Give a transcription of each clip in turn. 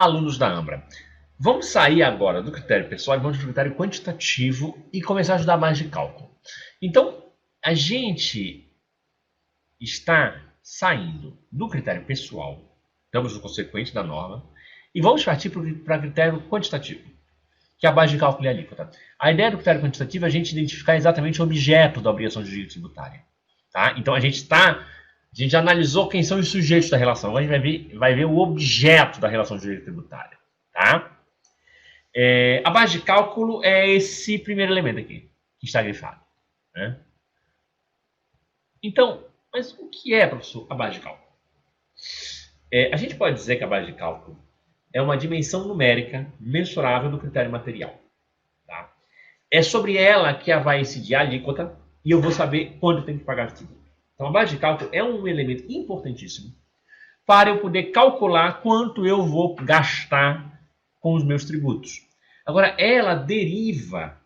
Alunos da Ambra. Vamos sair agora do critério pessoal e vamos para o critério quantitativo e começar a ajudar mais de cálculo. Então, a gente está saindo do critério pessoal, estamos no consequente da norma, e vamos partir para o critério quantitativo, que é a base de cálculo e alíquota. A ideia do critério quantitativo é a gente identificar exatamente o objeto da obrigação de jurídica tributária. Tá? Então, a gente já analisou quem são os sujeitos da relação. Agora a gente vai ver o objeto da relação jurídica tributária. Tá? A base de cálculo é esse primeiro elemento aqui, que está grifado. Né? Então, mas o que é, professor, a base de cálculo? A gente pode dizer que a base de cálculo é uma dimensão numérica mensurável do critério material. Tá? É sobre ela que vai incidir a alíquota e eu vou saber quando eu tenho que pagar o tributo. Então, a base de cálculo é um elemento importantíssimo para eu poder calcular quanto eu vou gastar com os meus tributos. Agora, ela deriva,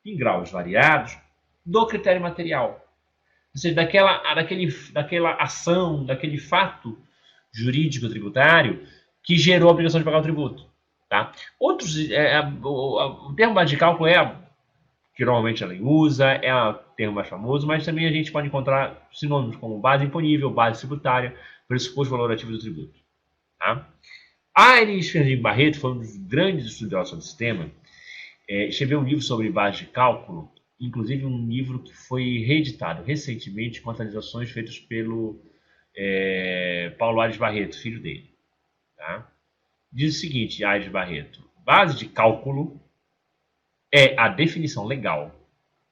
em graus variados, do critério material. Ou seja, daquela ação, daquele fato jurídico tributário que gerou a obrigação de pagar o tributo. Tá? O termo base de cálculo que normalmente a lei usa, é o termo mais famoso, mas também a gente pode encontrar sinônimos como base imponível, base tributária, pressuposto valorativo do tributo. Tá? Aires Fernandes Barreto foi um dos grandes estudiosos do sistema, escreveu um livro sobre base de cálculo, inclusive um livro que foi reeditado recentemente com atualizações feitas pelo Paulo Aires Barreto, filho dele. Tá? Diz o seguinte, Aires Barreto, base de cálculo é a definição legal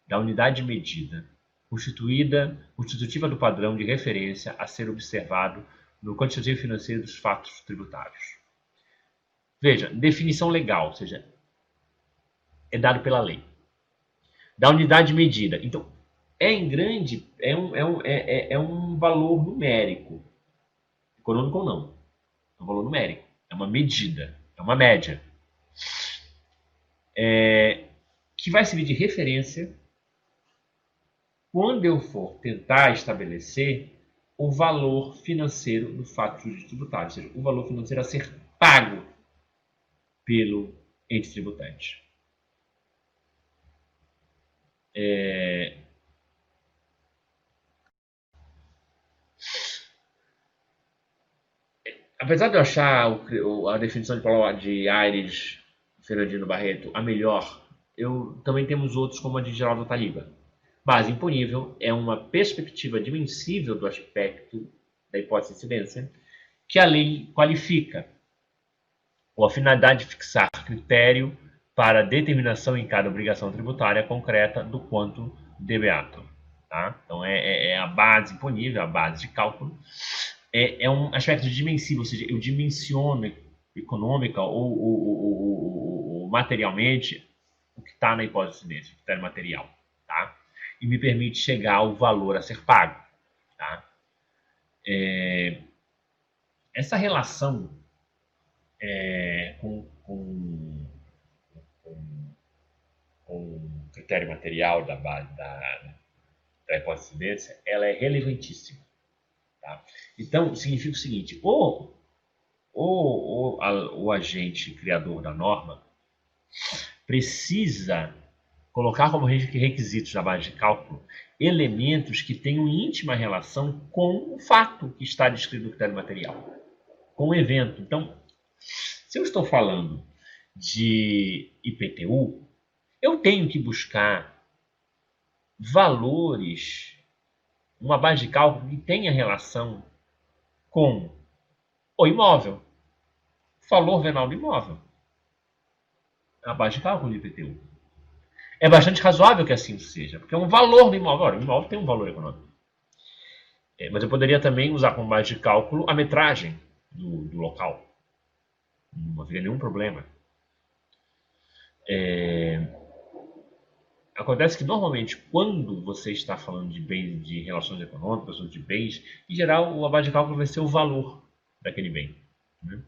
da unidade de medida constitutiva do padrão de referência a ser observado no quantitativo financeiro dos fatos tributários. Veja, definição legal, ou seja, é dado pela lei. Da unidade de medida. Então, é um valor numérico. Econômico ou não. É um valor numérico. É uma medida. É uma média. Que vai servir de referência quando eu for tentar estabelecer o valor financeiro do fato jurídico tributário, ou seja, o valor financeiro a ser pago pelo ente tributante. Apesar de eu achar a definição de Aires Fernandino Barreto a melhor, também temos outros como a de Geraldo Taliba. Base imponível é uma perspectiva dimensível do aspecto da hipótese de incidência que a lei qualifica, com a finalidade de fixar critério para determinação em cada obrigação tributária concreta do quanto debeato. Tá? Então, é a base imponível, a base de cálculo. É um aspecto dimensivo, ou seja, eu dimensiono econômica ou materialmente o que está na hipótese de incidência, o que está no material. Tá? E me permite chegar ao valor a ser pago. Tá? Essa relação com o critério material da hipótese de incidência, ela é relevantíssima. Tá? Então, significa o seguinte, o agente criador da norma precisa colocar como requisitos da base de cálculo elementos que tenham íntima relação com o fato que está descrito no critério material, com o evento. Então, se eu estou falando de IPTU, eu tenho que buscar valores, uma base de cálculo que tenha relação com o imóvel, o valor venal do imóvel, a base de cálculo do IPTU. É bastante razoável que assim seja, porque é um valor do imóvel. Ora, o imóvel tem um valor econômico. Mas eu poderia também usar como base de cálculo a metragem do local. Não haveria nenhum problema. Acontece que normalmente quando você está falando de bens, de relações econômicas ou de bens, em geral a base de cálculo vai ser o valor daquele bem. Né?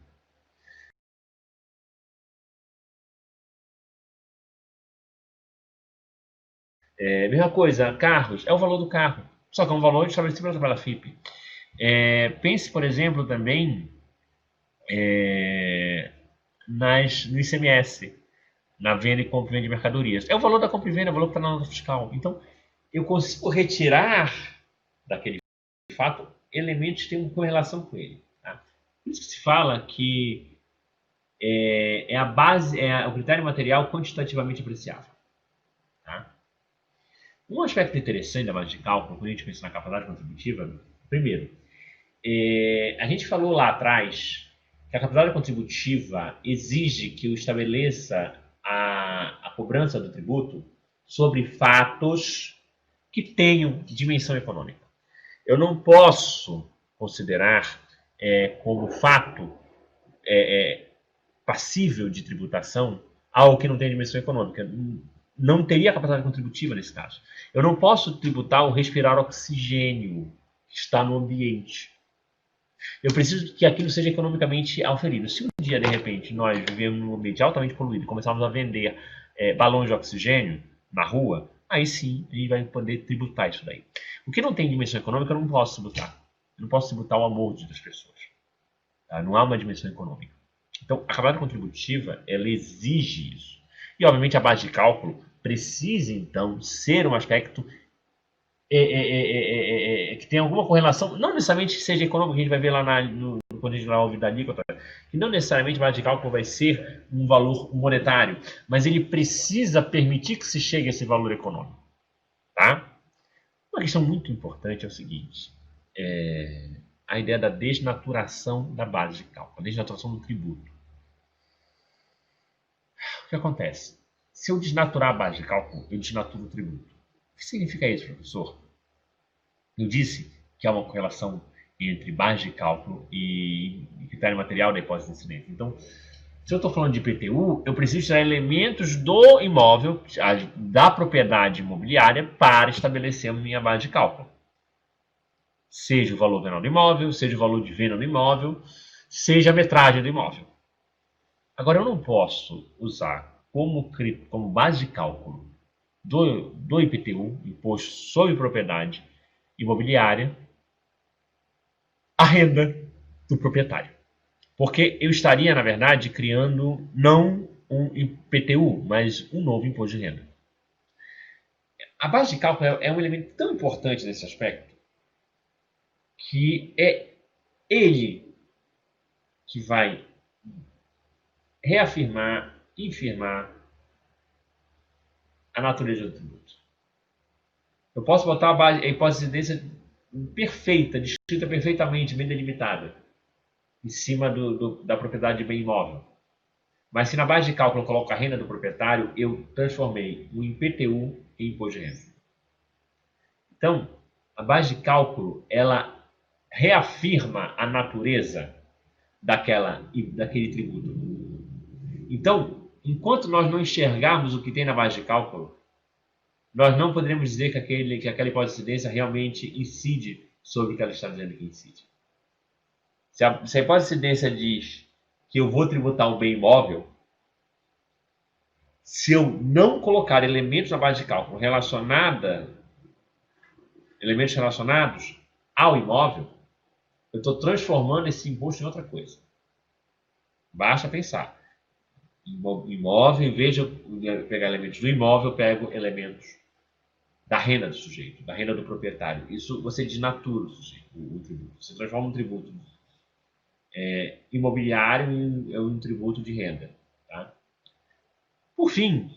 Mesma coisa, carros, é o valor do carro, só que é um valor estabelecido pela FIP. Pense, por exemplo, também no ICMS, na venda e compra e venda de mercadorias. É o valor da compra e venda, é o valor que está na nota fiscal. Então, eu consigo retirar daquele fato elementos que têm correlação com ele. Tá? Por isso que se fala que a base, o critério material quantitativamente apreciável. Tá? Um aspecto interessante da base de cálculo, quando a gente pensa na capacidade contributiva, primeiro, a gente falou lá atrás que a capacidade contributiva exige que eu estabeleça a cobrança do tributo sobre fatos que tenham dimensão econômica. Eu não posso considerar como fato passível de tributação algo que não tem dimensão econômica. Não teria capacidade contributiva nesse caso. Eu não posso tributar o respirar oxigênio que está no ambiente. Eu preciso que aquilo seja economicamente auferido. Se um dia, de repente, nós vivemos num ambiente altamente poluído e começarmos a vender balões de oxigênio na rua, aí sim a gente vai poder tributar isso daí. O que não tem dimensão econômica eu não posso tributar. Eu não posso tributar o amor das pessoas. Tá? Não há uma dimensão econômica. Então, a capacidade contributiva, ela exige isso. E, obviamente, a base de cálculo precisa, então, ser um aspecto que tem alguma correlação, não necessariamente que seja econômico, que a gente vai ver lá quando a gente vai ouvir da alíquota, que não necessariamente a base de cálculo vai ser um valor monetário, mas ele precisa permitir que se chegue a esse valor econômico. Tá? Uma questão muito importante é o seguinte, a ideia da desnaturação da base de cálculo, a desnaturação do tributo. O que acontece? Se eu desnaturar a base de cálculo, eu desnaturo o tributo. O que significa isso, professor? Eu disse que há uma correlação entre base de cálculo e critério material da hipótese de incidência. Então, se eu estou falando de IPTU, eu preciso tirar elementos do imóvel, da propriedade imobiliária, para estabelecer a minha base de cálculo. Seja o valor venal do imóvel, seja o valor de venda do imóvel, seja a metragem do imóvel. Agora, eu não posso usar como base de cálculo do IPTU, Imposto sobre Propriedade Imobiliária, a renda do proprietário. Porque eu estaria, na verdade, criando não um IPTU, mas um novo imposto de renda. A base de cálculo é um elemento tão importante nesse aspecto que é ele que vai reafirmar, infirmar a natureza do tributo. Eu posso botar a hipótese de incidência perfeita, descrita perfeitamente, bem delimitada, em cima da propriedade de bem imóvel. Mas se na base de cálculo eu coloco a renda do proprietário, eu transformei o IPTU em imposto de renda. Então, a base de cálculo, ela reafirma a natureza daquele tributo. Então, enquanto nós não enxergarmos o que tem na base de cálculo, nós não poderemos dizer que aquela hipótese de incidência realmente incide sobre o que ela está dizendo que incide. Se a hipótese de incidência diz que eu vou tributar um bem imóvel, se eu não colocar elementos na base de cálculo elementos relacionados ao imóvel, eu estou transformando esse imposto em outra coisa. Basta pensar. Imóvel, em vez de eu pegar elementos do imóvel, eu pego elementos da renda do sujeito, da renda do proprietário. Isso você desnatura o sujeito, o tributo. Você transforma um tributo imobiliário em um tributo de renda. Tá? Por fim,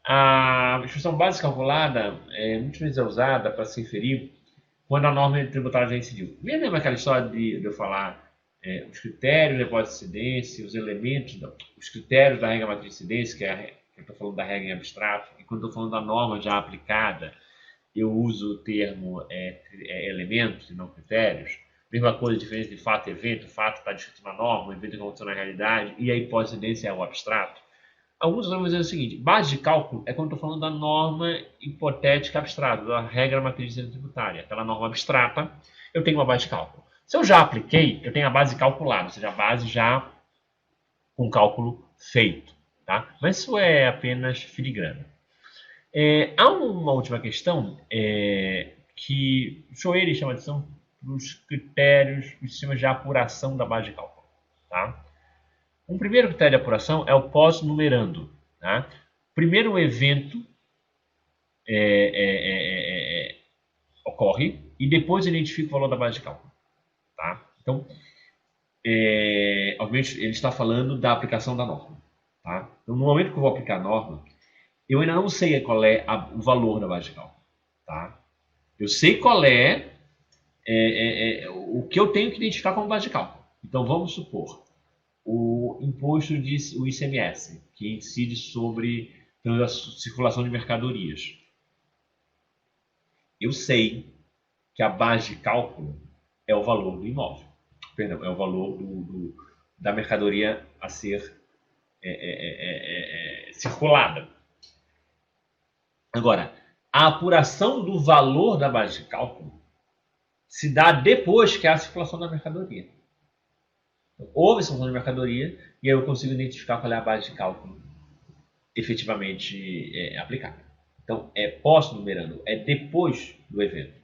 a expressão base calculada muitas vezes é usada para se referir quando a norma tributária já incidiu. Lembra aquela história de eu falar os critérios da hipótese de incidência, os elementos, os critérios da regra matriz de incidência, que eu estou falando da regra em abstrato, e quando estou falando da norma já aplicada, eu uso o termo elementos e não critérios. Mesma coisa, diferença de fato e evento. O fato está descrito na norma, o evento aconteceu na realidade, e a hipótese de incidência é o abstrato. Alguns vão dizer o seguinte: base de cálculo é quando estou falando da norma hipotética abstrata, da regra matriz tributária. Aquela norma abstrata, eu tenho uma base de cálculo. Se eu já apliquei, eu tenho a base calculada, ou seja, a base já com cálculo feito. Tá? Mas isso é apenas filigrana. Há uma última questão que Schoerer chama de atenção para os critérios, os sistemas de apuração da base de cálculo. Tá? Um primeiro critério de apuração é o pós-numerando. Tá? Primeiro o evento ocorre e depois identifica o valor da base de cálculo. Tá? Então, obviamente, ele está falando da aplicação da norma. Tá? Então, no momento que eu vou aplicar a norma, eu ainda não sei qual é o valor da base de cálculo. Tá? Eu sei qual é o que eu tenho que identificar como base de cálculo. Então, vamos supor, o imposto o ICMS, que incide sobre a circulação de mercadorias. Eu sei que a base de cálculo é o valor do imóvel. Perdão, é o valor da mercadoria a ser circulada. Agora, a apuração do valor da base de cálculo se dá depois que há a circulação da mercadoria. Então, houve a circulação de mercadoria e aí eu consigo identificar qual é a base de cálculo efetivamente aplicada. Então, é pós-numerando, é depois do evento.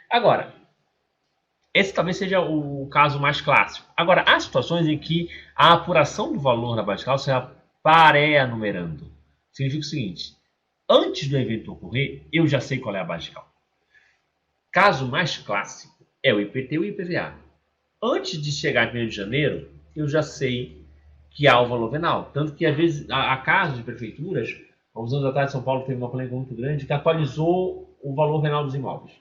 Agora, esse talvez seja o caso mais clássico. Agora, há situações em que a apuração do valor da base de cálculo será pré-numerando. Significa o seguinte: antes do evento ocorrer, eu já sei qual é a base de cálculo. Caso mais clássico é o IPT e o IPVA. Antes de chegar em 1º de janeiro, eu já sei que há o valor venal. Tanto que, às vezes, há casos de prefeituras, há uns anos atrás, São Paulo teve uma polêmica muito grande, que atualizou o valor venal dos imóveis.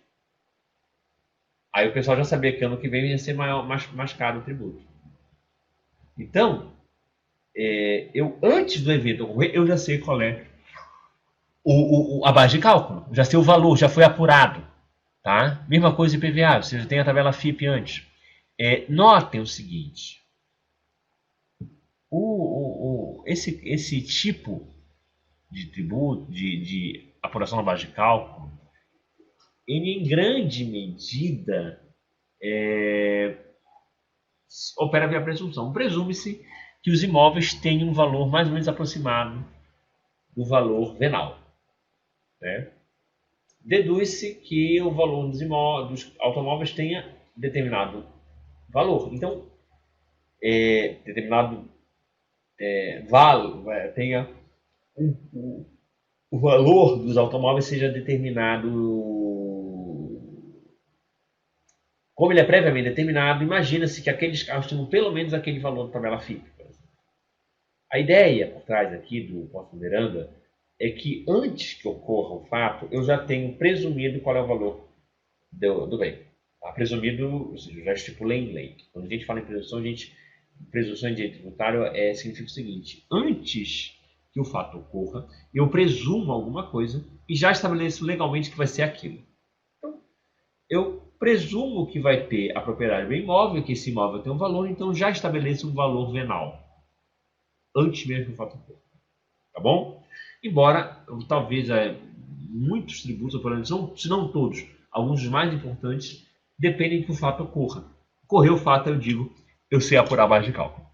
Aí o pessoal já sabia que ano que vem ia ser mais caro o tributo. Então, eu antes do evento ocorrer, eu já sei qual é a base de cálculo. Já sei o valor, já foi apurado. Tá? Mesma coisa de IPVA, você já tem a tabela FIP antes. Notem o seguinte. Esse tipo de tributo, de apuração na base de cálculo, ele em grande medida opera via presunção. Presume-se que os imóveis têm um valor mais ou menos aproximado do valor venal. Né? Deduz-se que o valor dos automóveis tenha determinado valor. Então, determinado tenha o valor dos automóveis seja determinado. Como ele é previamente determinado, imagina-se que aqueles carros tenham pelo menos aquele valor da tabela FIP. A ideia por trás aqui do pós-numerando é que antes que ocorra o fato, eu já tenho presumido qual é o valor do bem. Tá? Presumido, ou seja, eu já estipulei em lei. Quando a gente fala em presunção, presunção em direito tributário significa o seguinte: antes que o fato ocorra, eu presumo alguma coisa e já estabeleço legalmente que vai ser aquilo. Então, eu presumo que vai ter a propriedade do imóvel, que esse imóvel tem um valor, então já estabeleço um valor venal. Antes mesmo que o fato ocorra. Tá bom? Embora, talvez, muitos tributos, se não todos, alguns dos mais importantes, dependem que o fato ocorra. Ocorreu o fato, eu digo, eu sei apurar a base de cálculo.